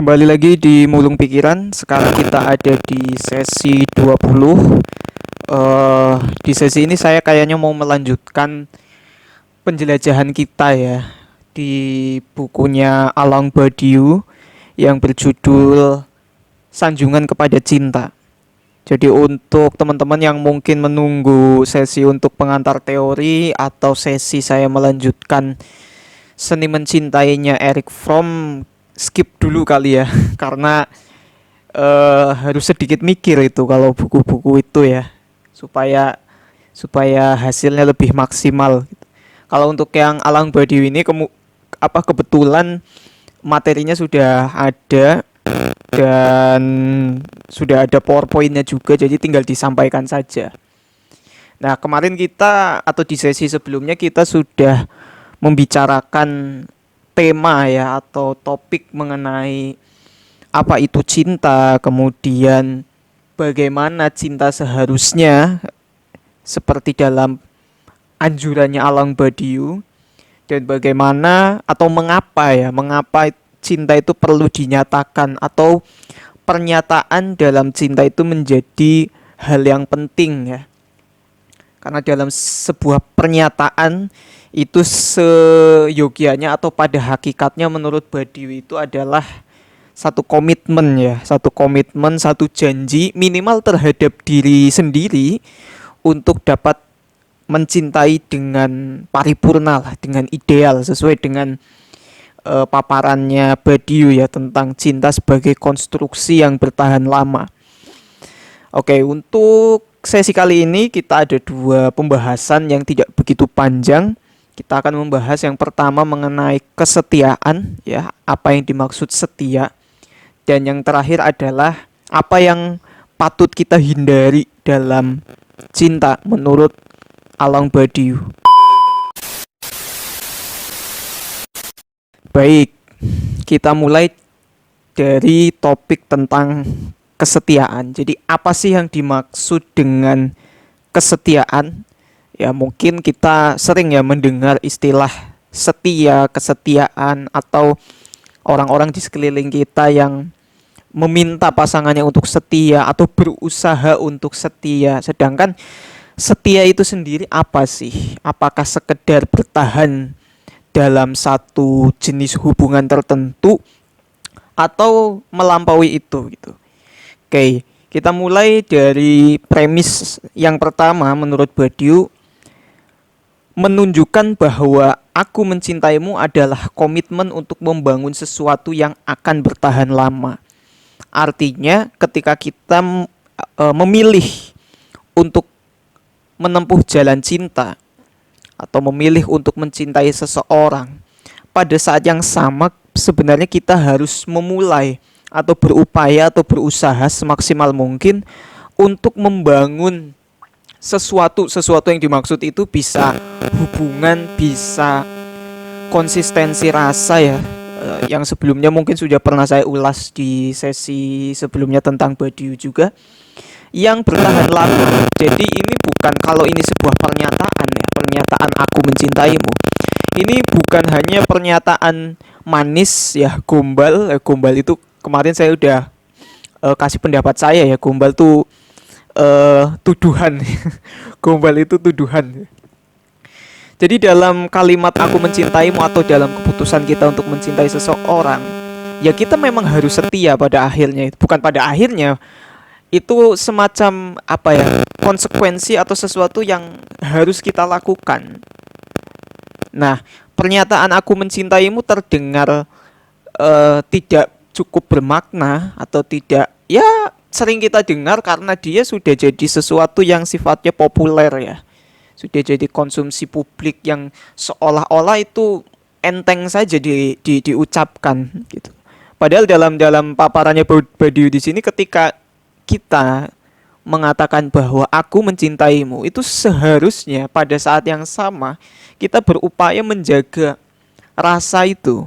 Kembali lagi di Mulung Pikiran. Sekarang kita ada di sesi 20. Di sesi ini saya kayaknya mau melanjutkan penjelajahan kita ya di bukunya Along Badiou yang berjudul Sanjungan Kepada Cinta. Jadi untuk teman-teman yang mungkin menunggu sesi untuk pengantar teori atau sesi saya melanjutkan Seni Mencintainya Erich Fromm, skip dulu kali ya karena harus sedikit mikir itu kalau buku-buku itu ya supaya supaya hasilnya lebih maksimal gitu. Kalau untuk yang Alang Badiou ini kebetulan materinya sudah ada dan sudah ada PowerPoint-nya juga, jadi tinggal disampaikan saja. Nah, kemarin kita atau di sesi sebelumnya kita sudah membicarakan tema ya atau topik mengenai apa itu cinta, kemudian bagaimana cinta seharusnya seperti dalam anjurannya Alang Badiou, dan bagaimana atau mengapa cinta itu perlu dinyatakan atau pernyataan dalam cinta itu menjadi hal yang penting ya. Karena dalam sebuah pernyataan itu seyogianya atau pada hakikatnya menurut Badiou itu adalah satu komitmen ya, satu janji minimal terhadap diri sendiri untuk dapat mencintai dengan paripurna lah, dengan ideal sesuai dengan paparannya Badiou ya tentang cinta sebagai konstruksi yang bertahan lama. Oke, untuk sesi kali ini kita ada dua pembahasan yang tidak begitu panjang. Kita akan membahas yang pertama mengenai kesetiaan ya, apa yang dimaksud setia. Dan yang terakhir adalah apa yang patut kita hindari dalam cinta menurut Alang Badiou. Baik, kita mulai dari topik tentang kesetiaan. Jadi apa sih yang dimaksud dengan kesetiaan? Ya mungkin kita sering ya mendengar istilah setia, kesetiaan, atau orang-orang di sekeliling kita yang meminta pasangannya untuk setia atau berusaha untuk setia. Sedangkan setia itu sendiri apa sih? Apakah sekedar bertahan dalam satu jenis hubungan tertentu atau melampaui itu gitu? Oke, kita mulai dari premis yang pertama menurut Badiou, menunjukkan bahwa aku mencintaimu adalah komitmen untuk membangun sesuatu yang akan bertahan lama. Artinya ketika kita memilih untuk menempuh jalan cinta atau memilih untuk mencintai seseorang, pada saat yang sama sebenarnya kita harus memulai atau berupaya atau berusaha semaksimal mungkin untuk membangun sesuatu yang dimaksud itu bisa hubungan, bisa konsistensi rasa ya, yang sebelumnya mungkin sudah pernah saya ulas di sesi sebelumnya tentang Badiou juga, yang bertahan lama. Jadi ini bukan, kalau ini sebuah pernyataan ya, pernyataan aku mencintaimu, ini bukan hanya pernyataan manis ya, gombal. Gombal itu kemarin saya udah kasih pendapat saya ya, gombal tuh tuduhan. Gombal itu tuduhan. Jadi dalam kalimat aku mencintaimu atau dalam keputusan kita untuk mencintai seseorang, ya kita memang harus setia pada akhirnya. Bukan pada akhirnya, itu semacam apa ya, konsekuensi atau sesuatu yang harus kita lakukan. Nah, pernyataan aku mencintaimu terdengar tidak cukup bermakna atau tidak, ya sering kita dengar karena dia sudah jadi sesuatu yang sifatnya populer ya, sudah jadi konsumsi publik yang seolah-olah itu enteng saja diucapkan gitu. Padahal dalam paparannya Badiou di sini, ketika kita mengatakan bahwa aku mencintaimu, itu seharusnya pada saat yang sama kita berupaya menjaga rasa itu.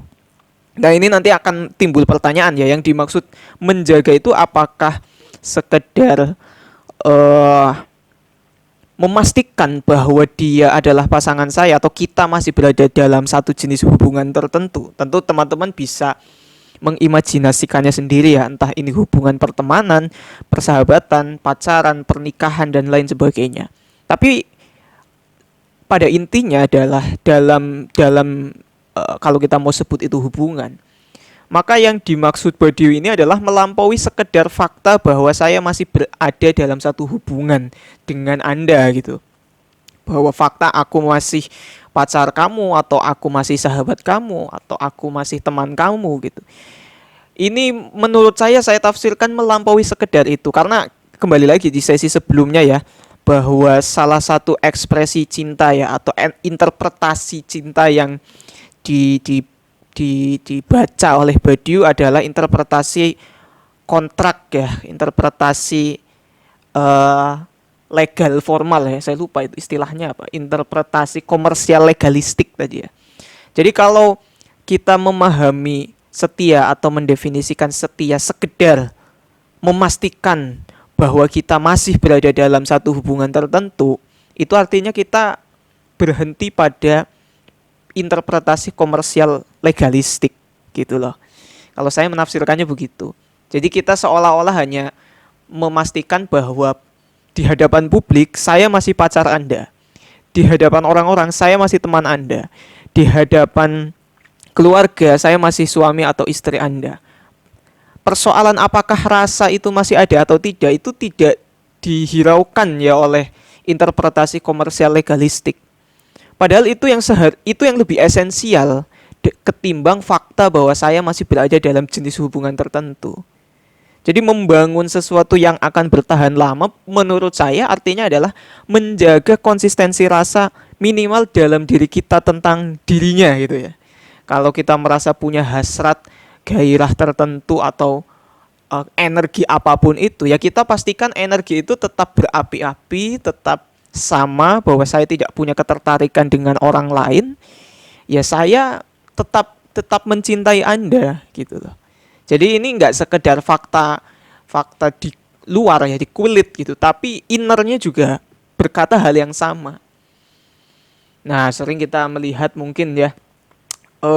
Nah, ini nanti akan timbul pertanyaan ya, yang dimaksud menjaga itu apakah sekedar memastikan bahwa dia adalah pasangan saya atau kita masih berada dalam satu jenis hubungan tertentu. Tentu teman-teman bisa mengimajinasikannya sendiri ya, entah ini hubungan pertemanan, persahabatan, pacaran, pernikahan dan lain sebagainya. Tapi pada intinya adalah dalam dalam kalau kita mau sebut itu hubungan, maka yang dimaksud Badiou ini adalah melampaui sekedar fakta bahwa saya masih berada dalam satu hubungan dengan Anda gitu. Bahwa fakta aku masih pacar kamu, atau aku masih sahabat kamu, atau aku masih teman kamu gitu. Ini menurut saya tafsirkan melampaui sekedar itu, karena kembali lagi di sesi sebelumnya ya, bahwa salah satu ekspresi cinta ya, atau interpretasi cinta yang dibaca oleh Badiou adalah interpretasi kontrak ya, interpretasi legal formal ya, saya lupa itu istilahnya apa, interpretasi komersial legalistik tadi ya. Jadi kalau kita memahami setia atau mendefinisikan setia sekedar memastikan bahwa kita masih berada dalam satu hubungan tertentu, itu artinya kita berhenti pada interpretasi komersial legalistik gitu loh. Kalau saya menafsirkannya begitu. Jadi kita seolah-olah hanya memastikan bahwa di hadapan publik saya masih pacar Anda, di hadapan orang-orang saya masih teman Anda, di hadapan keluarga saya masih suami atau istri Anda. Persoalan apakah rasa itu masih ada atau tidak, itu tidak dihiraukan ya oleh interpretasi komersial legalistik. Padahal itu yang lebih esensial ketimbang fakta bahwa saya masih berada dalam jenis hubungan tertentu. Jadi membangun sesuatu yang akan bertahan lama menurut saya artinya adalah menjaga konsistensi rasa minimal dalam diri kita tentang dirinya gitu ya. Kalau kita merasa punya hasrat, gairah tertentu atau energi apapun itu, ya kita pastikan energi itu tetap berapi-api, tetap sama, bahwa saya tidak punya ketertarikan dengan orang lain. Ya saya tetap mencintai Anda gitu loh. Jadi ini nggak sekedar fakta di luar ya, di kulit gitu, tapi innernya juga berkata hal yang sama. Nah, sering kita melihat mungkin ya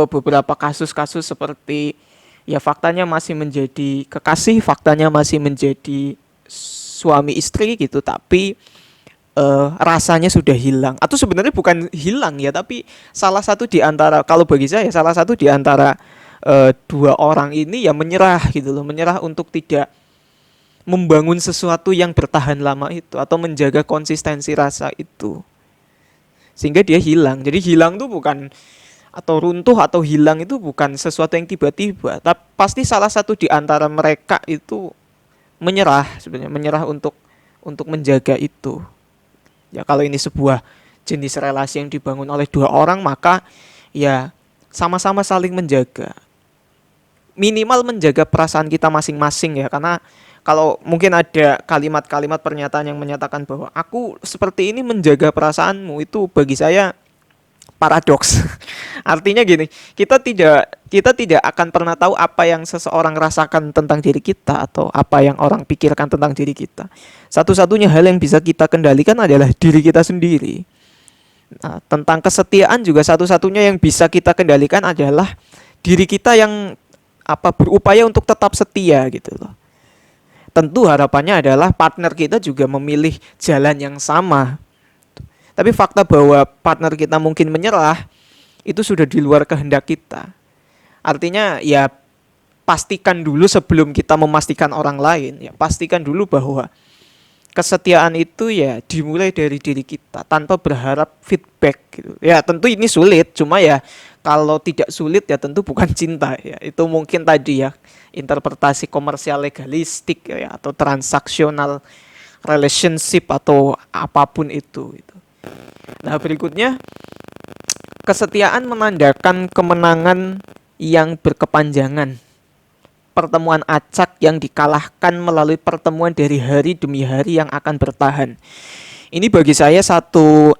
beberapa kasus-kasus seperti ya faktanya masih menjadi kekasih, faktanya masih menjadi suami istri gitu, tapi rasanya sudah hilang. Atau sebenarnya bukan hilang ya, tapi salah satu di antara, kalau bagi saya salah satu di antara dua orang ini ya menyerah gitu loh, menyerah untuk tidak membangun sesuatu yang bertahan lama itu atau menjaga konsistensi rasa itu, sehingga dia hilang. Jadi hilang tuh bukan, atau runtuh atau hilang itu bukan sesuatu yang tiba-tiba, tapi pasti salah satu di antara mereka itu menyerah, sebenarnya menyerah untuk menjaga itu. Ya kalau ini sebuah jenis relasi yang dibangun oleh dua orang, maka ya sama-sama saling menjaga, minimal menjaga perasaan kita masing-masing ya. Karena kalau mungkin ada kalimat-kalimat pernyataan yang menyatakan bahwa aku seperti ini menjaga perasaanmu, itu bagi saya paradoks. Artinya gini, kita tidak akan pernah tahu apa yang seseorang rasakan tentang diri kita atau apa yang orang pikirkan tentang diri kita. Satu-satunya hal yang bisa kita kendalikan adalah diri kita sendiri. Nah, tentang kesetiaan juga satu-satunya yang bisa kita kendalikan adalah diri kita yang berupaya untuk tetap setia gitu loh. Tentu harapannya adalah partner kita juga memilih jalan yang sama. Tapi fakta bahwa partner kita mungkin menyerah itu sudah di luar kehendak kita. Artinya ya pastikan dulu sebelum kita memastikan orang lain, ya pastikan dulu bahwa kesetiaan itu ya dimulai dari diri kita tanpa berharap feedback gitu. Ya tentu ini sulit, cuma ya kalau tidak sulit ya tentu bukan cinta ya. Itu mungkin tadi ya interpretasi komersial legalistik ya, atau transaksional relationship atau apapun itu gitu. Nah, berikutnya, kesetiaan menandakan kemenangan yang berkepanjangan. Pertemuan acak yang dikalahkan melalui pertemuan dari hari demi hari yang akan bertahan. Ini bagi saya satu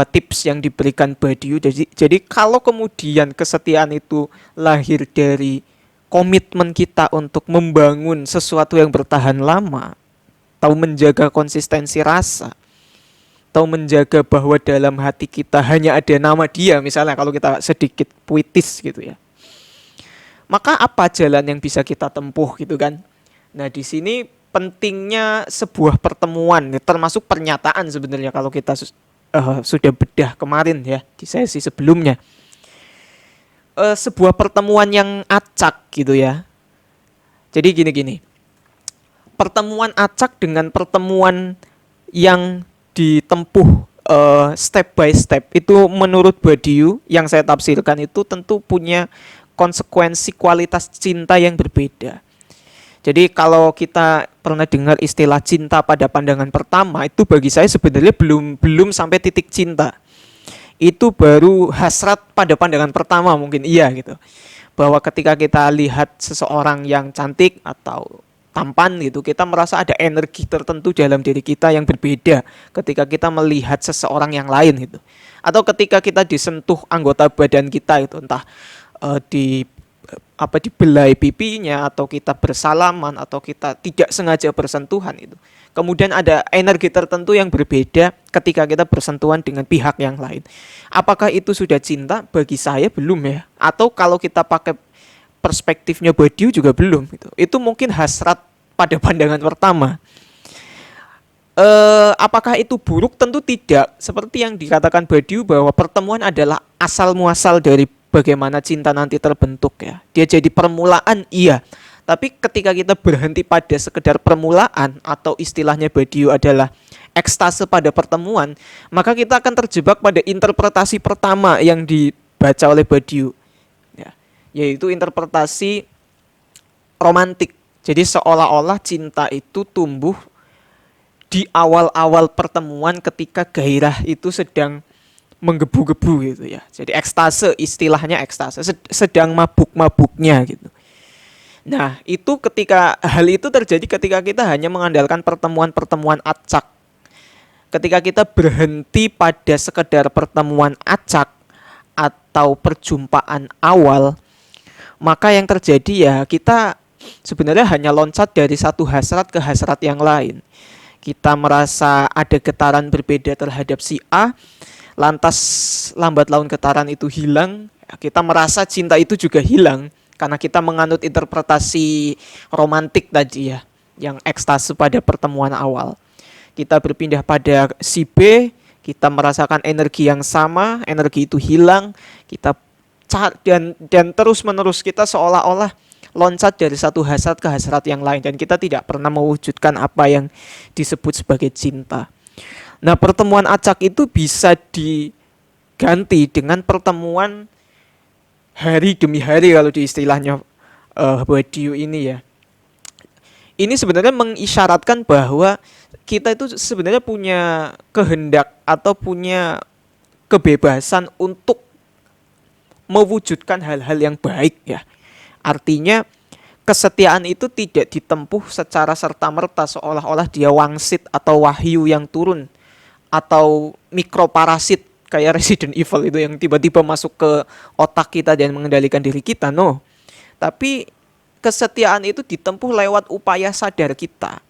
tips yang diberikan Badiou. Jadi kalau kemudian kesetiaan itu lahir dari komitmen kita untuk membangun sesuatu yang bertahan lama, atau menjaga konsistensi rasa, atau menjaga bahwa dalam hati kita hanya ada nama dia, misalnya kalau kita sedikit puitis gitu ya, maka apa jalan yang bisa kita tempuh gitu kan. Nah, di sini pentingnya sebuah pertemuan, ya, termasuk pernyataan sebenarnya kalau kita sudah bedah kemarin ya di sesi sebelumnya. Sebuah pertemuan yang acak gitu ya. Jadi gini-gini. Pertemuan acak dengan pertemuan yang ditempuh step by step itu menurut Badiou yang saya tafsirkan itu tentu punya konsekuensi kualitas cinta yang berbeda. Jadi kalau kita pernah dengar istilah cinta pada pandangan pertama, itu bagi saya sebenarnya belum sampai titik cinta. Itu baru hasrat pada pandangan pertama mungkin iya gitu. Bahwa ketika kita lihat seseorang yang cantik atau tampan gitu, kita merasa ada energi tertentu dalam diri kita yang berbeda ketika kita melihat seseorang yang lain gitu. Atau ketika kita disentuh anggota badan kita itu, entah dibelai pipinya atau kita bersalaman atau kita tidak sengaja bersentuhan itu. Kemudian ada energi tertentu yang berbeda ketika kita bersentuhan dengan pihak yang lain. Apakah itu sudah cinta? Bagi saya belum ya. Atau kalau kita pakai perspektifnya Badiou juga belum gitu. Itu mungkin hasrat pada pandangan pertama. Apakah itu buruk? Tentu tidak. Seperti yang dikatakan Badiou bahwa pertemuan adalah asal muasal dari bagaimana cinta nanti terbentuk ya. Dia jadi permulaan, iya. Tapi ketika kita berhenti pada sekedar permulaan atau istilahnya Badiou adalah ekstase pada pertemuan, maka kita akan terjebak pada interpretasi pertama yang dibaca oleh Badiou ya, yaitu interpretasi romantik. Jadi seolah-olah cinta itu tumbuh di awal-awal pertemuan ketika gairah itu sedang menggebu-gebu gitu ya. Jadi ekstase, istilahnya ekstase, sedang mabuk-mabuknya gitu. Nah, itu ketika hal itu terjadi ketika kita hanya mengandalkan pertemuan-pertemuan acak. Ketika kita berhenti pada sekedar pertemuan acak atau perjumpaan awal, maka yang terjadi ya kita sebenarnya hanya loncat dari satu hasrat ke hasrat yang lain. Kita merasa ada getaran berbeda terhadap si A, lantas lambat laun getaran itu hilang, kita merasa cinta itu juga hilang karena kita menganut interpretasi romantik tadi ya, yang ekstase pada pertemuan awal. Kita berpindah pada si B, kita merasakan energi yang sama, energi itu hilang, kita dan terus menerus kita seolah-olah loncat dari satu hasrat ke hasrat yang lain dan kita tidak pernah mewujudkan apa yang disebut sebagai cinta. Nah, pertemuan acak itu bisa diganti dengan pertemuan hari demi hari kalau di istilahnya Badiou ini ya. Ini sebenarnya mengisyaratkan bahwa kita itu sebenarnya punya kehendak atau punya kebebasan untuk mewujudkan hal-hal yang baik ya. Artinya kesetiaan itu tidak ditempuh secara serta-merta seolah-olah dia wangsit atau wahyu yang turun atau mikroparasit kayak Resident Evil itu yang tiba-tiba masuk ke otak kita dan mengendalikan diri kita. No. Tapi kesetiaan itu ditempuh lewat upaya sadar kita.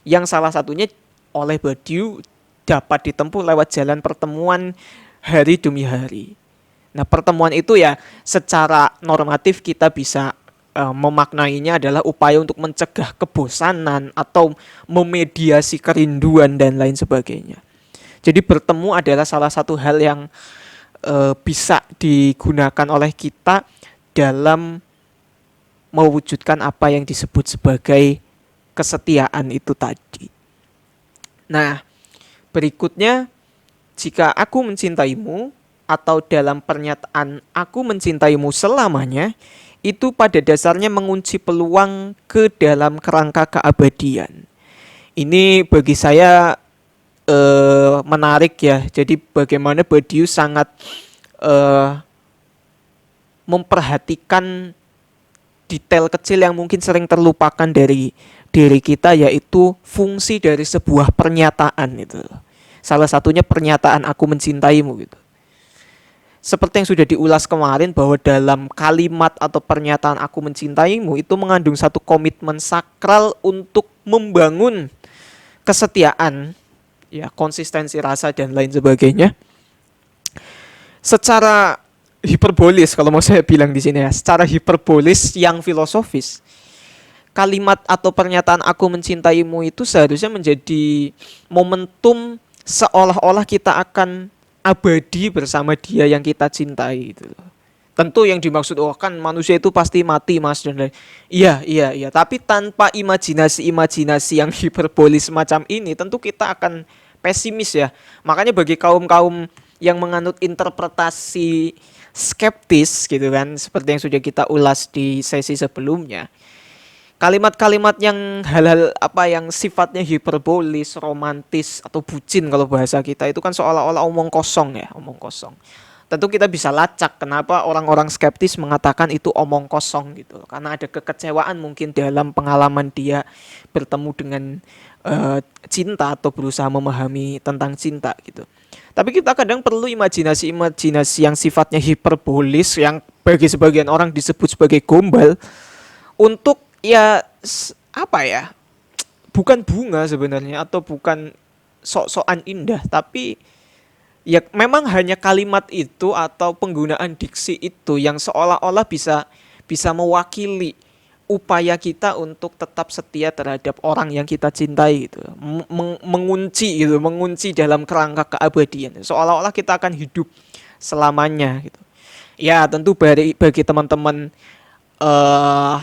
Yang salah satunya oleh Badiou dapat ditempuh lewat jalan pertemuan hari demi hari. Nah, pertemuan itu ya secara normatif kita bisa memaknainya adalah upaya untuk mencegah kebosanan atau memediasi kerinduan dan lain sebagainya. Jadi bertemu adalah salah satu hal yang bisa digunakan oleh kita dalam mewujudkan apa yang disebut sebagai kesetiaan itu tadi. Nah, berikutnya, jika aku mencintaimu atau dalam pernyataan aku mencintaimu selamanya, itu pada dasarnya mengunci peluang ke dalam kerangka keabadian. Ini bagi saya menarik ya. Jadi bagaimana Badiou sangat memperhatikan detail kecil yang mungkin sering terlupakan dari diri kita, yaitu fungsi dari sebuah pernyataan itu. Salah satunya pernyataan aku mencintaimu gitu. Seperti yang sudah diulas kemarin bahwa dalam kalimat atau pernyataan aku mencintaimu itu mengandung satu komitmen sakral untuk membangun kesetiaan, ya, konsistensi rasa dan lain sebagainya. Secara hiperbolis kalau mau saya bilang di sini ya, secara hiperbolis yang filosofis, kalimat atau pernyataan aku mencintaimu itu seharusnya menjadi momentum seolah-olah kita akan abadi bersama dia yang kita cintai gitu loh. Tentu yang dimaksud, oh kan manusia itu pasti mati mas dan lain. Iya, iya, iya. Tapi tanpa imajinasi-imajinasi yang hiperbolis semacam ini, tentu kita akan pesimis ya. Makanya bagi kaum-kaum yang menganut interpretasi skeptis gitu kan, seperti yang sudah kita ulas di sesi sebelumnya, kalimat-kalimat yang hal-hal apa yang sifatnya hiperbolis, romantis atau bucin kalau bahasa kita itu kan seolah-olah omong kosong ya, omong kosong. Tentu kita bisa lacak kenapa orang-orang skeptis mengatakan itu omong kosong gitu. Karena ada kekecewaan mungkin dalam pengalaman dia bertemu dengan cinta atau berusaha memahami tentang cinta gitu. Tapi kita kadang perlu imajinasi-imajinasi yang sifatnya hiperbolis yang bagi sebagian orang disebut sebagai gombal untuk ya apa ya? Bukan bunga sebenarnya atau bukan sok-sokan indah, tapi ya memang hanya kalimat itu atau penggunaan diksi itu yang seolah-olah bisa mewakili upaya kita untuk tetap setia terhadap orang yang kita cintai gitu. Mengunci gitu, mengunci dalam kerangka keabadian. Seolah-olah kita akan hidup selamanya gitu. Ya, tentu bagi teman-teman eh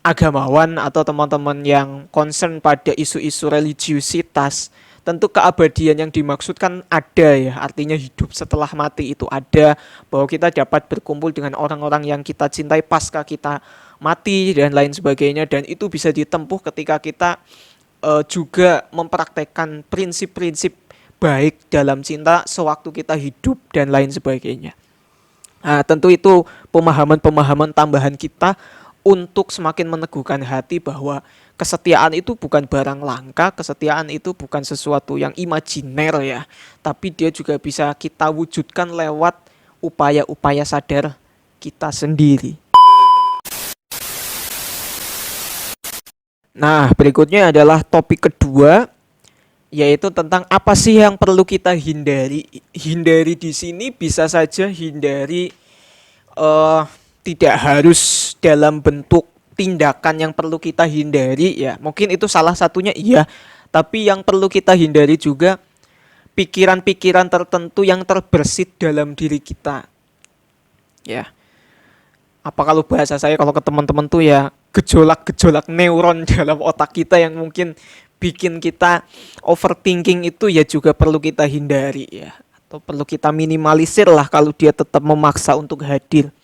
agamawan atau teman-teman yang concern pada isu-isu religiusitas, tentu keabadian yang dimaksudkan ada ya, artinya hidup setelah mati itu ada, bahwa kita dapat berkumpul dengan orang-orang yang kita cintai pasca kita mati dan lain sebagainya, dan itu bisa ditempuh ketika kita juga mempraktekkan prinsip-prinsip baik dalam cinta sewaktu kita hidup dan lain sebagainya. Nah, tentu itu pemahaman-pemahaman tambahan kita untuk semakin meneguhkan hati bahwa kesetiaan itu bukan barang langka, kesetiaan itu bukan sesuatu yang imajiner ya, tapi dia juga bisa kita wujudkan lewat upaya-upaya sadar kita sendiri. Nah, berikutnya adalah topik kedua, yaitu tentang apa sih yang perlu kita hindari. Hindari di sini bisa saja hindari eh tidak harus dalam bentuk tindakan yang perlu kita hindari ya. Mungkin itu salah satunya iya, tapi yang perlu kita hindari juga pikiran-pikiran tertentu yang terbersit dalam diri kita. Ya. Apa kalau bahasa saya kalau ke teman-teman tuh ya gejolak-gejolak neuron dalam otak kita yang mungkin bikin kita overthinking itu ya juga perlu kita hindari ya. Atau perlu kita minimalisir lah kalau dia tetap memaksa untuk hadir.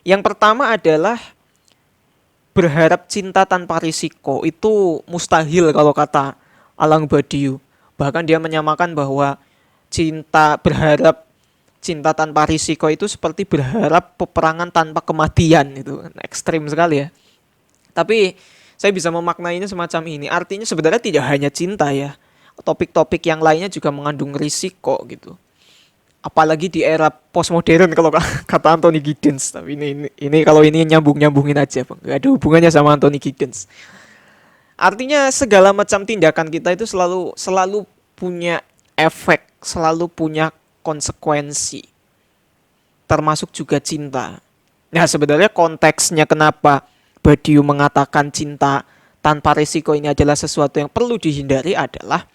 Yang pertama adalah berharap cinta tanpa risiko. Itu mustahil kalau kata Alang Badiou. Bahkan dia menyamakan bahwa cinta tanpa risiko itu seperti berharap peperangan tanpa kematian. Itu ekstrim sekali ya. Tapi saya bisa memaknainya semacam ini. Artinya sebenarnya tidak hanya cinta ya. Topik-topik yang lainnya juga mengandung risiko gitu. Apalagi di era postmodern kalau kata Anthony Giddens. Tapi ini kalau ini nyambungin aja bang, gak ada hubungannya sama Anthony Giddens. Artinya segala macam tindakan kita itu selalu punya efek, selalu punya konsekuensi, termasuk juga cinta. Nah sebenarnya konteksnya kenapa Badiou mengatakan cinta tanpa risiko ini adalah sesuatu yang perlu dihindari adalah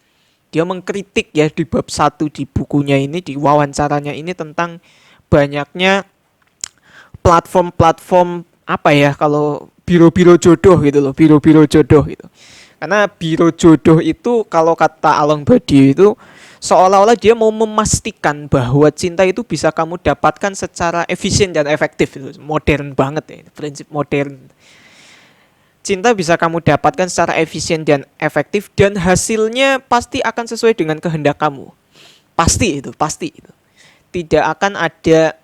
dia mengkritik ya di bab 1 di bukunya ini, di wawancaranya ini tentang banyaknya platform-platform apa ya, kalau biro-biro jodoh gitu loh, biro-biro jodoh gitu. Karena biro jodoh itu kalau kata Alang Badiou itu seolah-olah dia mau memastikan bahwa cinta itu bisa kamu dapatkan secara efisien dan efektif. Itu modern banget ya, prinsip modern. Cinta bisa kamu dapatkan secara efisien dan efektif dan hasilnya pasti akan sesuai dengan kehendak kamu. Pasti itu. Tidak akan ada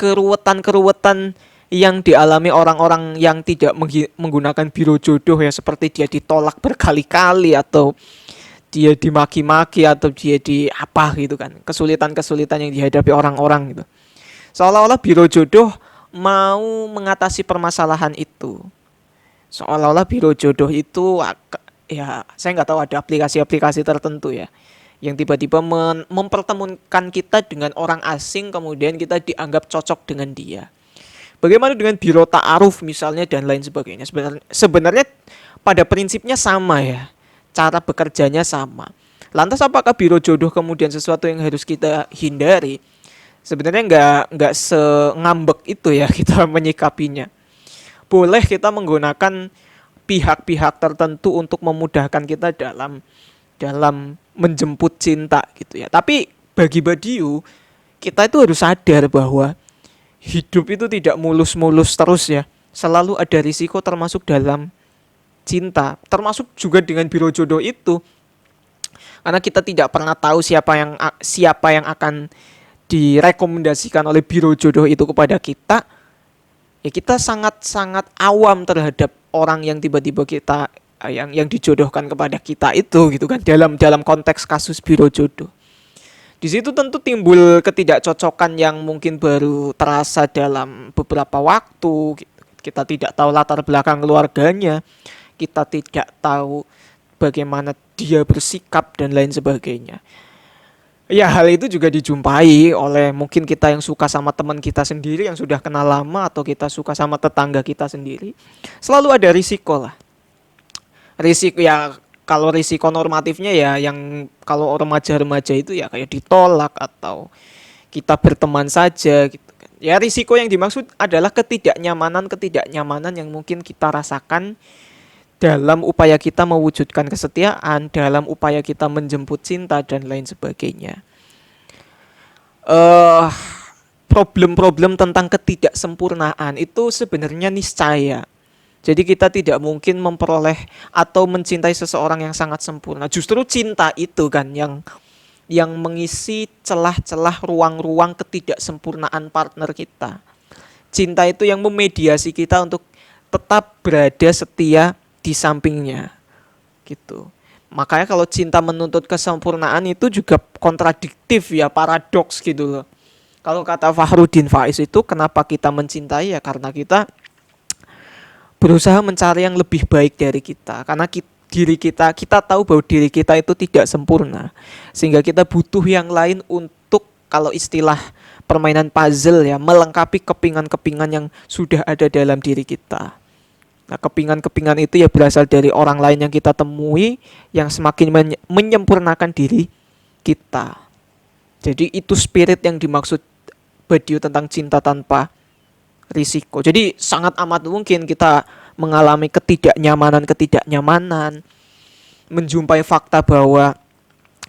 keruwetan-keruwetan yang dialami orang-orang yang tidak menggunakan biro jodoh ya, seperti dia ditolak berkali-kali atau dia dimaki-maki atau dia di apa gitu kan. Kesulitan-kesulitan yang dihadapi orang-orang gitu. Seolah-olah biro jodoh mau mengatasi permasalahan itu. Seolah-olah biro jodoh itu ya saya nggak tahu ada aplikasi-aplikasi tertentu ya yang tiba-tiba mempertemukan kita dengan orang asing, kemudian kita dianggap cocok dengan dia. Bagaimana dengan biro ta'aruf misalnya dan lain sebagainya. Sebenarnya pada prinsipnya sama ya, cara bekerjanya sama. Lantas apakah biro jodoh kemudian sesuatu yang harus kita hindari? Sebenarnya nggak sengambek itu ya kita menyikapinya. Boleh kita menggunakan pihak-pihak tertentu untuk memudahkan kita dalam dalam menjemput cinta gitu ya. Tapi bagi Badiu, kita itu harus sadar bahwa hidup itu tidak mulus-mulus terus ya. Selalu ada risiko termasuk dalam cinta, termasuk juga dengan biro jodoh itu. Karena kita tidak pernah tahu siapa yang akan direkomendasikan oleh biro jodoh itu kepada kita. Ya kita sangat-sangat awam terhadap orang yang tiba-tiba kita yang dijodohkan kepada kita itu gitu kan, dalam konteks kasus biro jodoh. Di situ tentu timbul ketidakcocokan yang mungkin baru terasa dalam beberapa waktu. Kita tidak tahu latar belakang keluarganya, kita tidak tahu bagaimana dia bersikap dan lain sebagainya. Ya hal itu juga dijumpai oleh mungkin kita yang suka sama teman kita sendiri yang sudah kenal lama, atau kita suka sama tetangga kita sendiri. Selalu ada risiko lah. Risiko ya, kalau risiko normatifnya ya yang kalau remaja-remaja itu ya kayak ditolak atau kita berteman saja gitu kan. Ya risiko yang dimaksud adalah ketidaknyamanan yang mungkin kita rasakan dalam upaya kita mewujudkan kesetiaan, dalam upaya kita menjemput cinta dan lain sebagainya. Problem-problem tentang ketidaksempurnaan itu sebenarnya niscaya. Jadi kita tidak mungkin memperoleh atau mencintai seseorang yang sangat sempurna. Justru cinta itu kan yang mengisi celah-celah ruang-ruang ketidaksempurnaan partner kita. Cinta itu yang memediasi kita untuk tetap berada setia di sampingnya gitu. Makanya kalau cinta menuntut kesempurnaan itu juga kontradiktif ya, paradoks gitu loh. Kalau kata Fahrudin Faiz itu, kenapa kita mencintai ya karena kita berusaha mencari yang lebih baik dari kita. Karena kita tahu bahwa diri kita itu tidak sempurna, sehingga kita butuh yang lain untuk, kalau istilah permainan puzzle ya, melengkapi kepingan-kepingan yang sudah ada dalam diri kita. Nah, kepingan-kepingan itu ya berasal dari orang lain yang kita temui, yang semakin menyempurnakan diri kita. Jadi itu spirit yang dimaksud Badiu tentang cinta tanpa risiko. Jadi sangat amat mungkin kita mengalami ketidaknyamanan, menjumpai fakta bahwa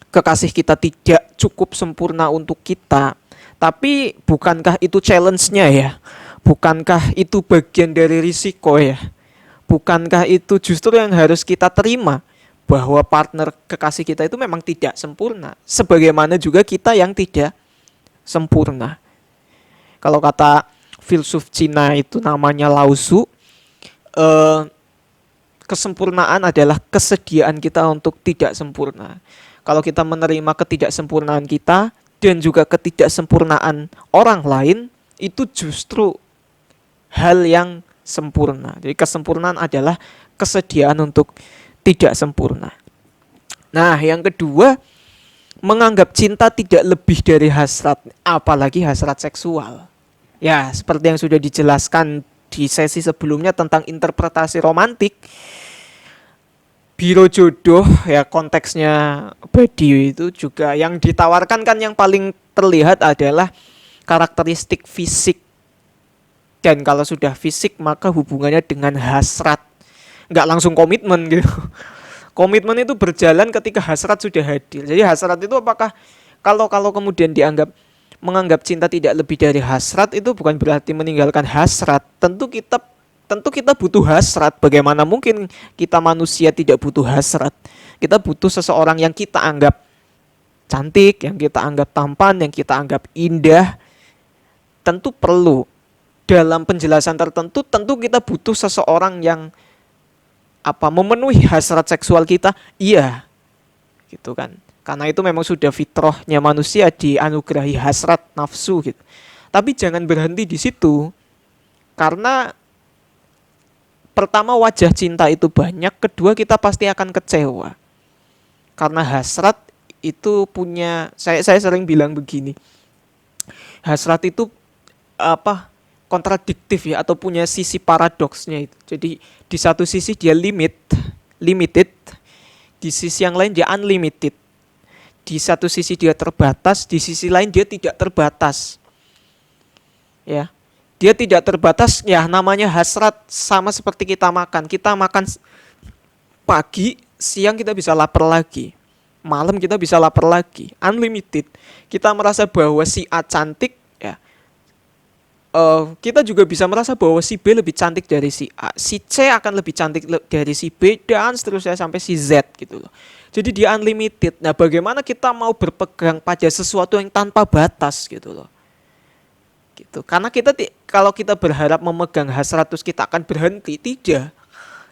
kekasih kita tidak cukup sempurna untuk kita. Tapi bukankah itu challenge-nya ya? Bukankah itu bagian dari risiko ya? Bukankah itu justru yang harus kita terima, bahwa partner kekasih kita itu memang tidak sempurna, sebagaimana juga kita yang tidak sempurna. Kalau kata filsuf Cina itu namanya Lao Tzu, kesempurnaan adalah kesediaan kita untuk tidak sempurna. Kalau kita menerima ketidaksempurnaan kita dan juga ketidaksempurnaan orang lain, itu justru hal yang sempurna. Jadi kesempurnaan adalah kesediaan untuk tidak sempurna. Nah, yang kedua, menganggap cinta tidak lebih dari hasrat, apalagi hasrat seksual. Ya, seperti yang sudah dijelaskan di sesi sebelumnya tentang interpretasi romantik, biro jodoh ya konteksnya Badiu itu juga yang ditawarkan kan yang paling terlihat adalah karakteristik fisik. Dan kalau sudah fisik maka hubungannya dengan hasrat. Nggak langsung komitmen gitu. Komitmen itu berjalan ketika hasrat sudah hadir. Jadi hasrat itu apakah kalau kemudian menganggap cinta tidak lebih dari hasrat, itu bukan berarti meninggalkan hasrat. Tentu kita butuh hasrat. Bagaimana mungkin kita manusia tidak butuh hasrat? Kita butuh seseorang yang kita anggap cantik, yang kita anggap tampan, yang kita anggap indah. Tentu perlu. Dalam penjelasan tertentu, tentu kita butuh seseorang yang memenuhi hasrat seksual kita. Iya, gitu kan. Karena itu memang sudah fitrahnya manusia dianugerahi hasrat nafsu gitu. Tapi jangan berhenti di situ. Karena pertama, wajah cinta itu banyak, kedua kita pasti akan kecewa. Karena hasrat itu punya, saya sering bilang begini, hasrat itu apa, kontradiktif ya, atau punya sisi paradoksnya itu. Jadi di satu sisi dia limited, di sisi yang lain dia unlimited. Di satu sisi dia terbatas, di sisi lain dia tidak terbatas. Ya. Dia tidak terbatas, ya namanya hasrat, sama seperti kita makan. Kita makan pagi, siang kita bisa lapar lagi. Malam kita bisa lapar lagi. Unlimited. Kita merasa bahwa si A cantik, ya. Kita juga bisa merasa bahwa si B lebih cantik dari si A. Si C akan lebih cantik dari si B, dan seterusnya sampai si Z gitu loh. Jadi dia unlimited. Nah, bagaimana kita mau berpegang pada sesuatu yang tanpa batas gitu loh. Gitu. Karena kalau kita berharap memegang hasrat terus kita akan berhenti, tidak.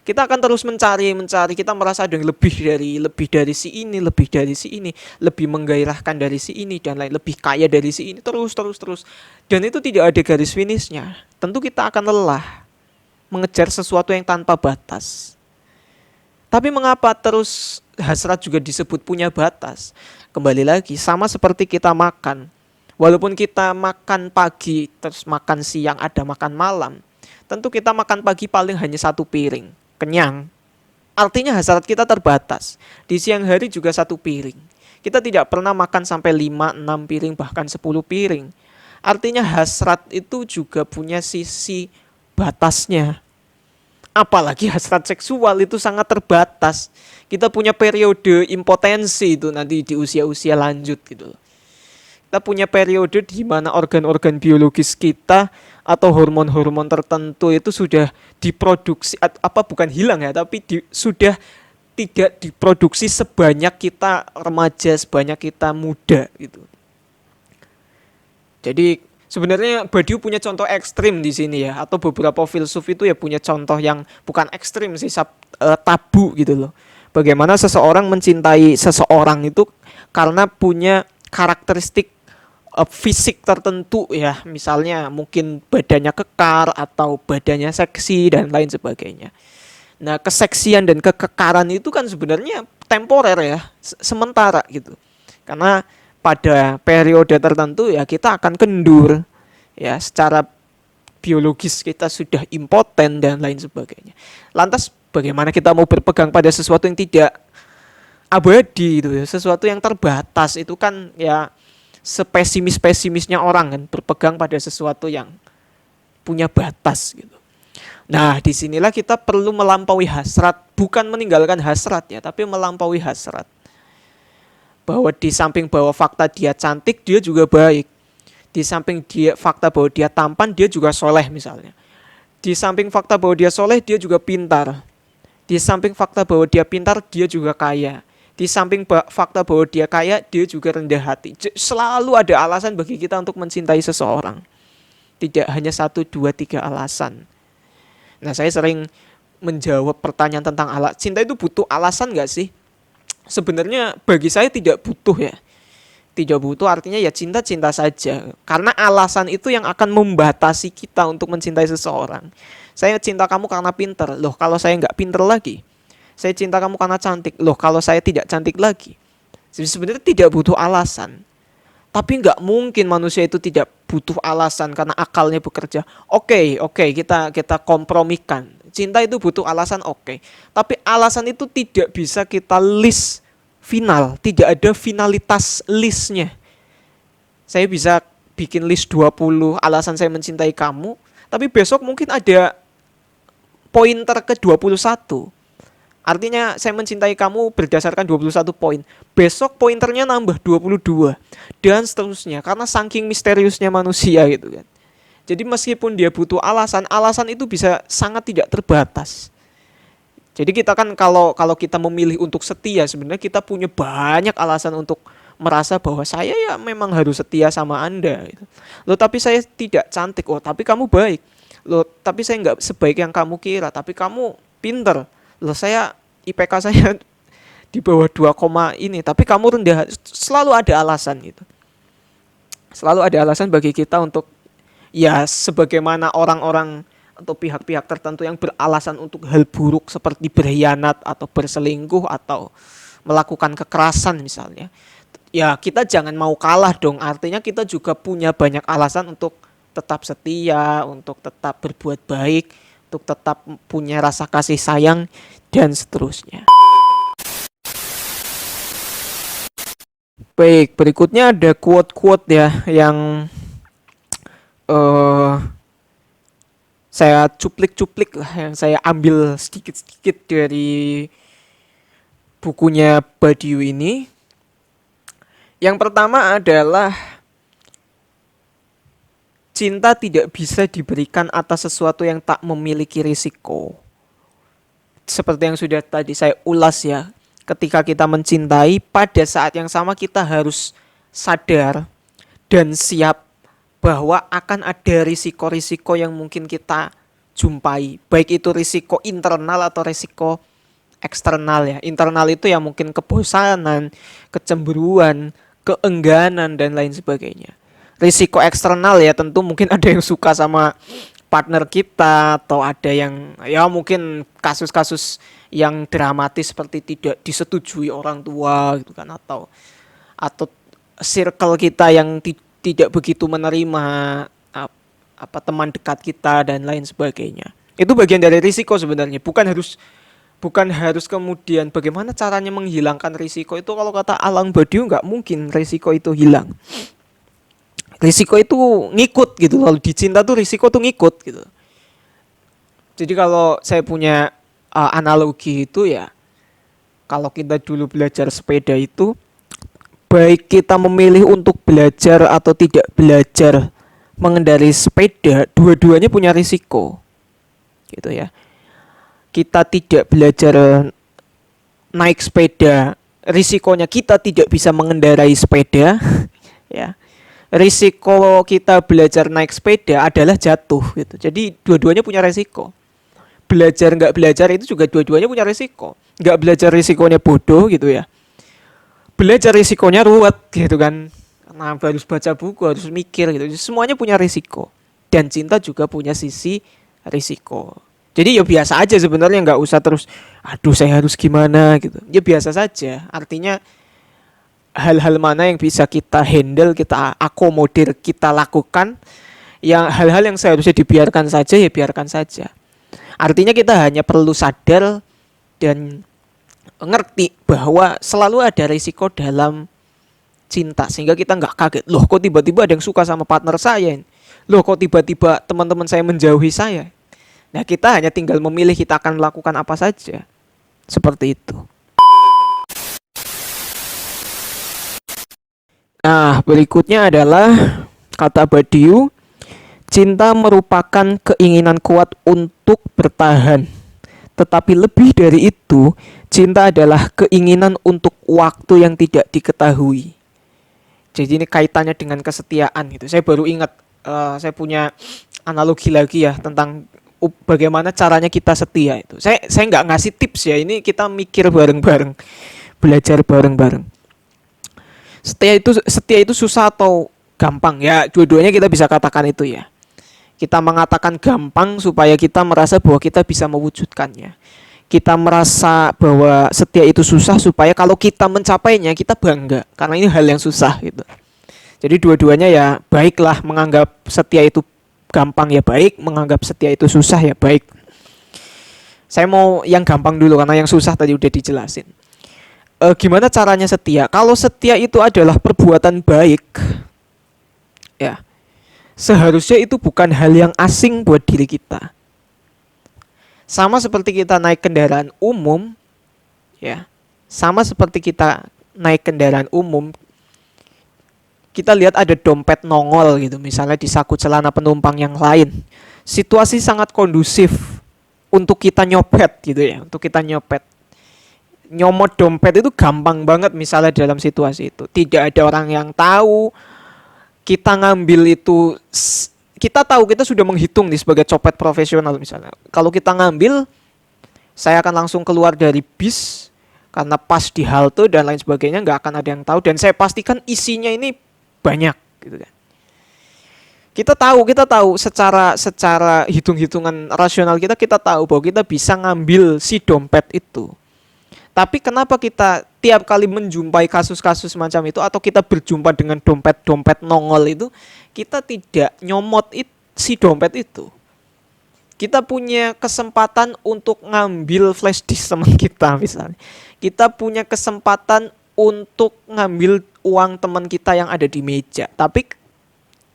Kita akan terus mencari, kita merasa ada yang lebih dari si ini, lebih menggairahkan dari si ini dan lain, lebih kaya dari si ini, terus. Dan itu tidak ada garis finishnya. Tentu kita akan lelah mengejar sesuatu yang tanpa batas. Tapi mengapa terus hasrat juga disebut punya batas? Kembali lagi, sama seperti kita makan. Walaupun kita makan pagi, terus makan siang, ada makan malam, tentu kita makan pagi paling hanya 1 piring, kenyang. Artinya hasrat kita terbatas. Di siang hari juga 1 piring. Kita tidak pernah makan sampai 5, 6 piring, bahkan 10 piring. Artinya hasrat itu juga punya sisi batasnya. Apalagi hasrat seksual itu sangat terbatas. Kita punya periode impotensi itu nanti di usia-usia lanjut gitu loh. Kita punya periode di mana organ-organ biologis kita atau hormon-hormon tertentu itu sudah diproduksi, bukan hilang ya, tapi sudah tidak diproduksi sebanyak kita remaja, sebanyak kita muda gitu. Jadi sebenarnya Badiou punya contoh ekstrim di sini ya, atau beberapa filsuf itu ya punya contoh yang bukan ekstrim sih, tabu gitu loh. Bagaimana seseorang mencintai seseorang itu karena punya karakteristik fisik tertentu ya, misalnya mungkin badannya kekar atau badannya seksi dan lain sebagainya. Nah, keseksian dan kekekaran itu kan sebenarnya temporer ya, sementara gitu. Karena pada periode tertentu ya kita akan kendur ya, secara biologis kita sudah impoten dan lain sebagainya. Lantas bagaimana kita mau berpegang pada sesuatu yang tidak abadi itu ya, sesuatu yang terbatas itu kan ya sepesimis-pesimisnya orang kan, berpegang pada sesuatu yang punya batas gitu. Nah, disinilah kita perlu melampaui hasrat, bukan meninggalkan hasrat ya, tapi melampaui hasrat. Bahwa di samping bahwa fakta dia cantik, dia juga baik. Di samping fakta bahwa dia tampan, dia juga soleh misalnya. Di samping fakta bahwa dia soleh, dia juga pintar. Di samping fakta bahwa dia pintar, dia juga kaya. Di samping fakta bahwa dia kaya, dia juga rendah hati. Selalu ada alasan bagi kita untuk mencintai seseorang. Tidak hanya 1, 2, 3 alasan. Nah, saya sering menjawab pertanyaan tentang cinta itu butuh alasan gak sih? Sebenarnya bagi saya tidak butuh ya. Tidak butuh artinya ya cinta-cinta saja. Karena alasan itu yang akan membatasi kita untuk mencintai seseorang. Saya cinta kamu karena pintar. Loh, kalau saya gak pintar lagi? Saya cinta kamu karena cantik. Loh, kalau saya tidak cantik lagi? Jadi sebenarnya tidak butuh alasan. Tapi nggak mungkin manusia itu tidak butuh alasan karena akalnya bekerja. Oke, kita kompromikan. Cinta itu butuh alasan, oke. Tapi alasan itu tidak bisa kita list final. Tidak ada finalitas listnya. Saya bisa bikin list 20 alasan saya mencintai kamu. Tapi besok mungkin ada pointer ke 21. Artinya saya mencintai kamu berdasarkan 21 poin. Besok pointernya nambah 22. Dan seterusnya. Karena saking misteriusnya manusia gitu kan. Jadi meskipun dia butuh alasan, alasan itu bisa sangat tidak terbatas. Jadi kita kan kalau kita memilih untuk setia, sebenarnya kita punya banyak alasan untuk merasa bahwa saya ya memang harus setia sama Anda gitu. Loh, tapi saya tidak cantik. Oh, tapi kamu baik. Loh, tapi saya nggak sebaik yang kamu kira. Tapi kamu pinter. Loh, saya IPK saya di bawah 2, ini, tapi kamu rendah. Selalu ada alasan gitu. Selalu ada alasan bagi kita untuk ya sebagaimana orang-orang atau pihak-pihak tertentu yang beralasan untuk hal buruk seperti berkhianat atau berselingkuh atau melakukan kekerasan misalnya. ya kita jangan mau kalah dong. Artinya kita juga punya banyak alasan untuk tetap setia, untuk tetap berbuat baik, untuk tetap punya rasa kasih sayang dan seterusnya. Baik, berikutnya ada quote-quote ya yang eh saya cuplik-cuplik lah, yang saya ambil sedikit-sedikit dari bukunya Badiou ini. Yang pertama adalah cinta tidak bisa diberikan atas sesuatu yang tak memiliki risiko. Seperti yang sudah tadi saya ulas ya, ketika kita mencintai, pada saat yang sama kita harus sadar dan siap bahwa akan ada risiko-risiko yang mungkin kita jumpai. Baik itu risiko internal atau risiko eksternal ya. Internal itu ya mungkin kebosanan, kecemburuan, keengganan dan lain sebagainya. Risiko eksternal ya tentu mungkin ada yang suka sama partner kita, atau ada yang ya mungkin kasus-kasus yang dramatis seperti tidak disetujui orang tua gitu kan, atau circle kita yang tidak begitu menerima apa teman dekat kita dan lain sebagainya. Itu bagian dari risiko sebenarnya, bukan harus kemudian bagaimana caranya menghilangkan risiko itu. Kalau kata Alain Badiou, nggak mungkin risiko itu hilang. Risiko itu ngikut gitu. Kalau dicinta tuh risiko tuh ngikut gitu. Jadi kalau saya punya analogi itu ya, kalau kita dulu belajar sepeda itu, baik kita memilih untuk belajar atau tidak belajar mengendarai sepeda, dua-duanya punya risiko gitu ya. Kita tidak belajar naik sepeda, risikonya kita tidak bisa mengendarai sepeda ya. Risiko kita belajar naik sepeda adalah jatuh gitu. Jadi dua-duanya punya risiko. Belajar nggak belajar itu juga dua-duanya punya risiko. Nggak belajar risikonya bodoh gitu ya. Belajar risikonya ruwet gitu kan. Karena harus baca buku, harus mikir gitu. Semuanya punya risiko. Dan cinta juga punya sisi risiko. Jadi ya biasa aja sebenarnya, nggak usah terus aduh saya harus gimana gitu. Ya biasa saja. Artinya hal-hal mana yang bisa kita handle, kita akomodir, kita lakukan. Yang hal-hal yang seharusnya dibiarkan saja ya biarkan saja. Artinya kita hanya perlu sadar dan ngerti bahwa selalu ada risiko dalam cinta, sehingga kita nggak kaget, loh kok tiba-tiba ada yang suka sama partner saya, loh kok tiba-tiba teman-teman saya menjauhi saya. Nah kita hanya tinggal memilih kita akan melakukan apa saja. Seperti itu. Nah berikutnya adalah kata Badiou, cinta merupakan keinginan kuat untuk bertahan. Tetapi lebih dari itu, cinta adalah keinginan untuk waktu yang tidak diketahui. Jadi ini kaitannya dengan kesetiaan gitu. Saya baru ingat, saya punya analogi lagi ya tentang bagaimana caranya kita setia itu. Saya nggak ngasih tips ya, ini kita mikir bareng-bareng, belajar bareng-bareng. Setia itu susah atau gampang ya? Dua-duanya kita bisa katakan itu ya. Kita mengatakan gampang supaya kita merasa bahwa kita bisa mewujudkannya. Kita merasa bahwa setia itu susah supaya kalau kita mencapainya kita bangga, karena ini hal yang susah gitu. Jadi dua-duanya ya baiklah, menganggap setia itu gampang ya baik, menganggap setia itu susah ya baik. Saya mau yang gampang dulu karena yang susah tadi udah dijelasin. Gimana caranya setia? Kalau setia itu adalah perbuatan baik, ya seharusnya itu bukan hal yang asing buat diri kita. Sama seperti kita naik kendaraan umum, ya. Sama seperti kita naik kendaraan umum, kita lihat ada dompet nongol gitu, misalnya di saku celana penumpang yang lain. Situasi sangat kondusif untuk kita nyopet gitu ya, untuk kita nyopet. Nyomot dompet itu gampang banget misalnya dalam situasi itu. Tidak ada orang yang tahu. Kita ngambil itu, kita tahu, kita sudah menghitung nih sebagai copet profesional misalnya. Kalau kita ngambil, saya akan langsung keluar dari bis karena pas di halte dan lain sebagainya, nggak akan ada yang tahu, dan saya pastikan isinya ini banyak gitu kan. Kita tahu secara hitung-hitungan rasional kita tahu bahwa kita bisa ngambil si dompet itu. Tapi kenapa kita tiap kali menjumpai kasus-kasus semacam itu atau kita berjumpa dengan dompet-dompet nongol itu, kita tidak nyomot si dompet itu. Kita punya kesempatan untuk ngambil flash disk teman kita misalnya. Kita punya kesempatan untuk ngambil uang teman kita yang ada di meja. Tapi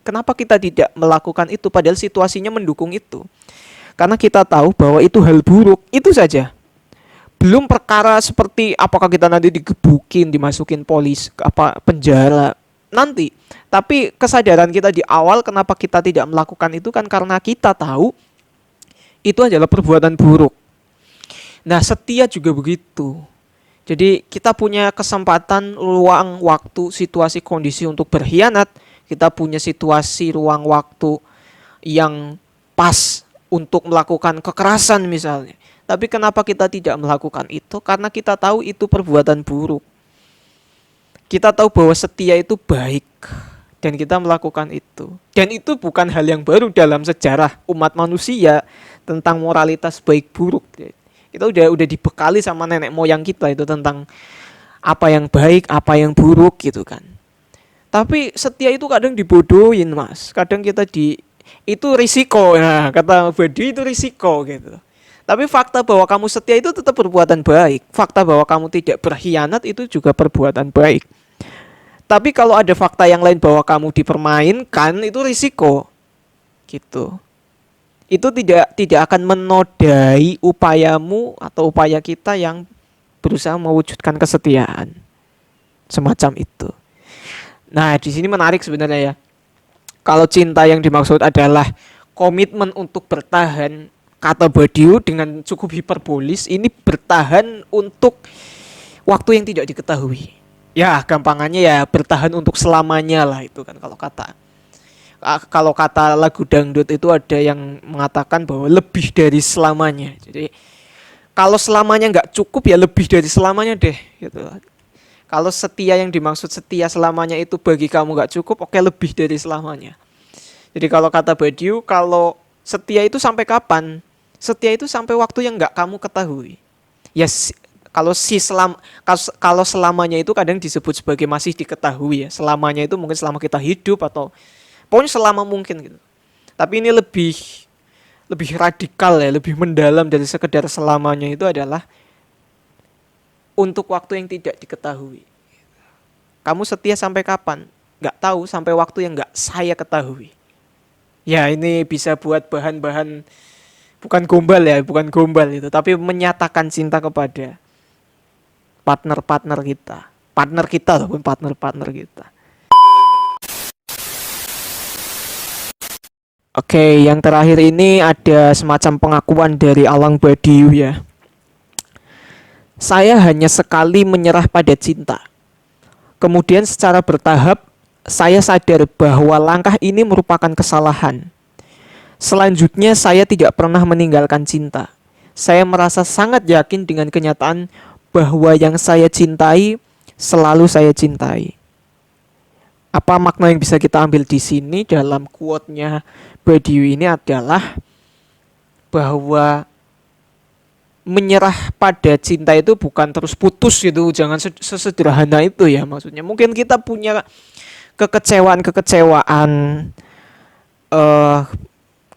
kenapa kita tidak melakukan itu padahal situasinya mendukung itu? Karena kita tahu bahwa itu hal buruk, itu saja. Belum perkara seperti apakah kita nanti digebukin, dimasukin penjara nanti. Tapi kesadaran kita di awal kenapa kita tidak melakukan itu kan karena kita tahu itu adalah perbuatan buruk. Nah, setia juga begitu. Jadi kita punya kesempatan, ruang, waktu, situasi, kondisi untuk berkhianat. Kita punya situasi, ruang, waktu yang pas untuk melakukan kekerasan misalnya. Tapi kenapa kita tidak melakukan itu? Karena kita tahu itu perbuatan buruk. Kita tahu bahwa setia itu baik. Dan kita melakukan itu. Dan itu bukan hal yang baru dalam sejarah umat manusia tentang moralitas baik buruk. Kita udah dibekali sama nenek moyang kita itu tentang apa yang baik, apa yang buruk gitu kan. Tapi setia itu kadang dibodohin, Mas. Kadang itu risiko. Nah, kata Badi itu risiko gitu. Tapi fakta bahwa kamu setia itu tetap perbuatan baik. Fakta bahwa kamu tidak berkhianat itu juga perbuatan baik. Tapi kalau ada fakta yang lain bahwa kamu dipermainkan, itu risiko. Gitu. Itu tidak akan menodai upayamu atau upaya kita yang berusaha mewujudkan kesetiaan. Semacam itu. Nah, di sini menarik sebenarnya ya. Kalau cinta yang dimaksud adalah komitmen untuk bertahan, kata Badiou dengan cukup hiperbolis, ini bertahan untuk waktu yang tidak diketahui. Ya, gampangannya ya bertahan untuk selamanya lah itu kan kalau kata lagu dangdut itu ada yang mengatakan bahwa lebih dari selamanya. Jadi kalau selamanya nggak cukup ya lebih dari selamanya deh gitu. Kalau setia yang dimaksud setia selamanya itu bagi kamu nggak cukup, oke lebih dari selamanya. Jadi kalau kata Badiou, kalau setia itu sampai kapan? Setia itu sampai waktu yang nggak kamu ketahui. Ya kalau selamanya itu kadang disebut sebagai masih diketahui ya. Selamanya itu mungkin selama kita hidup atau pokoknya selama mungkin gitu. Tapi ini lebih radikal ya, lebih mendalam dari sekedar selamanya itu adalah untuk waktu yang tidak diketahui. Kamu setia sampai kapan? Nggak tahu, sampai waktu yang nggak saya ketahui. Ya ini bisa buat bahan-bahan bukan gombal itu, tapi menyatakan cinta kepada partner kita ataupun partner kita. Oke, yang terakhir ini ada semacam pengakuan dari Alang Badiou ya. Saya hanya sekali menyerah pada cinta. Kemudian secara bertahap saya sadar bahwa langkah ini merupakan kesalahan. Selanjutnya saya tidak pernah meninggalkan cinta. Saya merasa sangat yakin dengan kenyataan bahwa yang saya cintai selalu saya cintai. Apa makna yang bisa kita ambil di sini dalam quote-nya Badiou ini adalah bahwa menyerah pada cinta itu bukan terus putus gitu, jangan sesederhana itu ya maksudnya. Mungkin kita punya kekecewaan,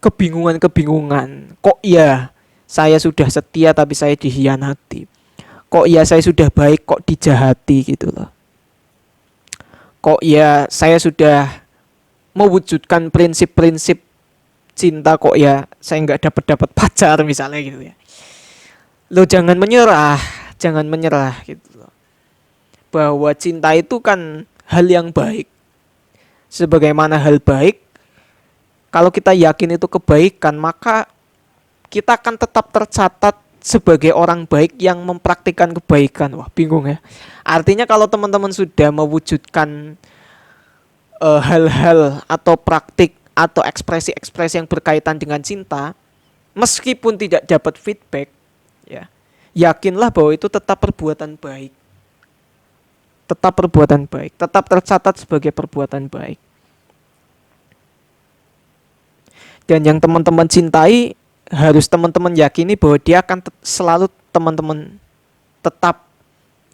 kebingungan. Kok ya saya sudah setia tapi saya dikhianati. Kok ya saya sudah baik kok dijahati gitu loh. Kok ya saya sudah mewujudkan prinsip-prinsip cinta kok ya saya nggak dapat pacar misalnya gitu ya. Lo jangan menyerah gitu loh. Bahwa cinta itu kan hal yang baik. Sebagaimana hal baik, kalau kita yakin itu kebaikan, maka kita akan tetap tercatat sebagai orang baik yang mempraktikkan kebaikan. Wah, bingung ya. Artinya kalau teman-teman sudah mewujudkan hal-hal atau praktik atau ekspresi-ekspresi yang berkaitan dengan cinta, meskipun tidak dapat feedback, ya, yakinlah bahwa itu tetap perbuatan baik. Tetap tercatat sebagai perbuatan baik. Dan yang teman-teman cintai harus teman-teman yakini bahwa dia akan selalu teman-teman tetap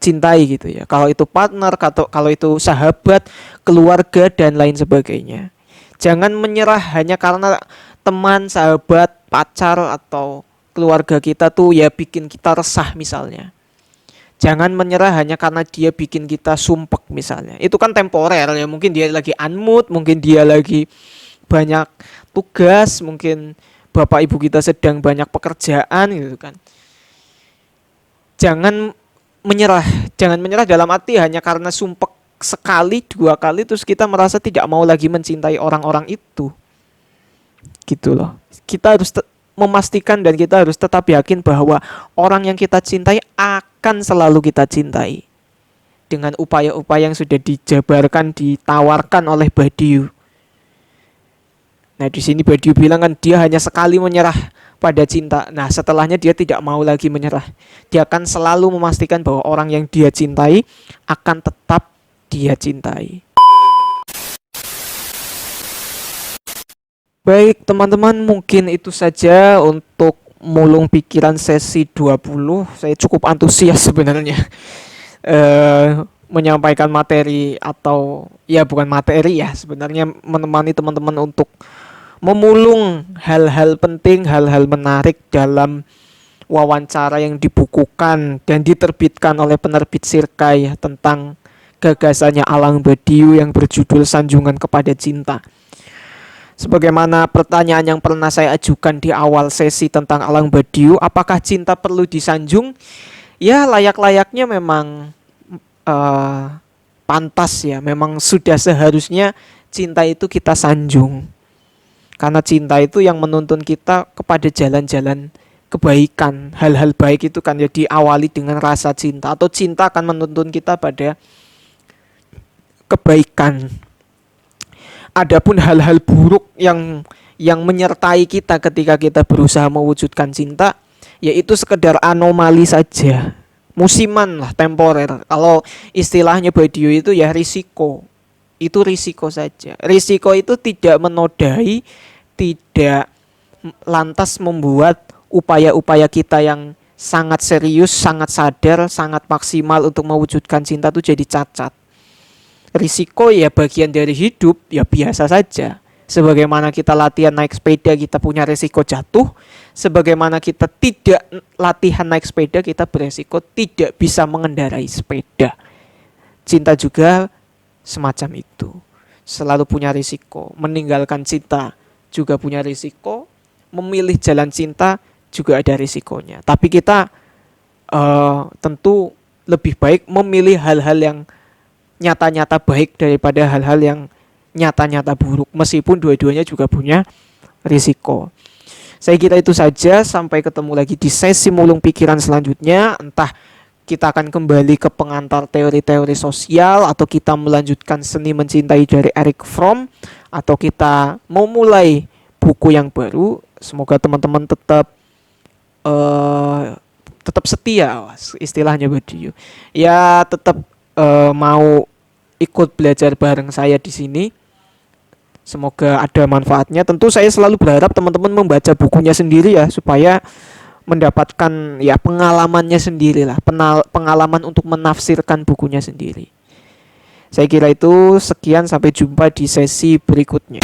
cintai gitu ya. Kalau itu partner, kalau itu sahabat, keluarga dan lain sebagainya. Jangan menyerah hanya karena teman, sahabat, pacar atau keluarga kita tuh ya bikin kita resah misalnya. Jangan menyerah hanya karena dia bikin kita sumpek misalnya. Itu kan temporer ya. Mungkin dia lagi unmood, mungkin dia lagi banyak tugas, mungkin bapak ibu kita sedang banyak pekerjaan gitu kan. Jangan menyerah. Jangan menyerah dalam arti hanya karena sumpek sekali, dua kali terus kita merasa tidak mau lagi mencintai orang-orang itu. Gitu loh. Kita harus memastikan dan kita harus tetap yakin bahwa orang yang kita cintai akan selalu kita cintai dengan upaya-upaya yang sudah dijabarkan, ditawarkan oleh Badiou. Nah di sini Badiou bilang kan dia hanya sekali menyerah pada cinta. Nah setelahnya dia tidak mau lagi menyerah. Dia akan selalu memastikan bahwa orang yang dia cintai akan tetap dia cintai. Baik teman-teman, mungkin itu saja untuk mulung pikiran sesi 20. Saya cukup antusias sebenarnya menyampaikan materi, atau ya bukan materi ya, sebenarnya menemani teman-teman untuk memulung hal-hal penting, hal-hal menarik dalam wawancara yang dibukukan dan diterbitkan oleh penerbit Sirkai tentang gagasannya Alang Badiou yang berjudul Sanjungan Kepada Cinta. Sebagaimana pertanyaan yang pernah saya ajukan di awal sesi tentang Alang Badiou, apakah cinta perlu disanjung? Ya layak-layaknya memang pantas ya, memang sudah seharusnya cinta itu kita sanjung. Karena cinta itu yang menuntun kita kepada jalan-jalan kebaikan. Hal-hal baik itu kan ya diawali dengan rasa cinta, atau cinta akan menuntun kita pada kebaikan. Adapun hal-hal buruk yang menyertai kita ketika kita berusaha mewujudkan cinta, yaitu sekedar anomali saja, musiman lah, temporer. Kalau istilahnya Badiou itu ya risiko. Itu risiko saja. Risiko itu tidak menodai, tidak lantas membuat upaya-upaya kita yang sangat serius, sangat sadar, sangat maksimal untuk mewujudkan cinta itu jadi cacat. Risiko ya bagian dari hidup, ya biasa saja. Sebagaimana kita latihan naik sepeda kita punya risiko jatuh, sebagaimana kita tidak latihan naik sepeda kita beresiko tidak bisa mengendarai sepeda. Cinta juga semacam itu, selalu punya risiko. Meninggalkan cinta juga punya risiko, memilih jalan cinta juga ada risikonya. Tapi kita tentu lebih baik memilih hal-hal yang nyata-nyata baik daripada hal-hal yang nyata-nyata buruk, meskipun dua-duanya juga punya risiko. Saya kira itu saja, sampai ketemu lagi di sesi mulung pikiran selanjutnya. Entah kita akan kembali ke pengantar teori-teori sosial, atau kita melanjutkan Seni Mencintai dari Erich Fromm, atau kita mau mulai buku yang baru. Semoga teman-teman tetap setia, istilahnya Badiou. Ya tetap mau ikut belajar bareng saya di sini. Semoga ada manfaatnya. Tentu saya selalu berharap teman-teman membaca bukunya sendiri ya, supaya mendapatkan ya pengalamannya sendiri lah, pengalaman untuk menafsirkan bukunya sendiri. Saya kira itu, sekian, sampai jumpa di sesi berikutnya.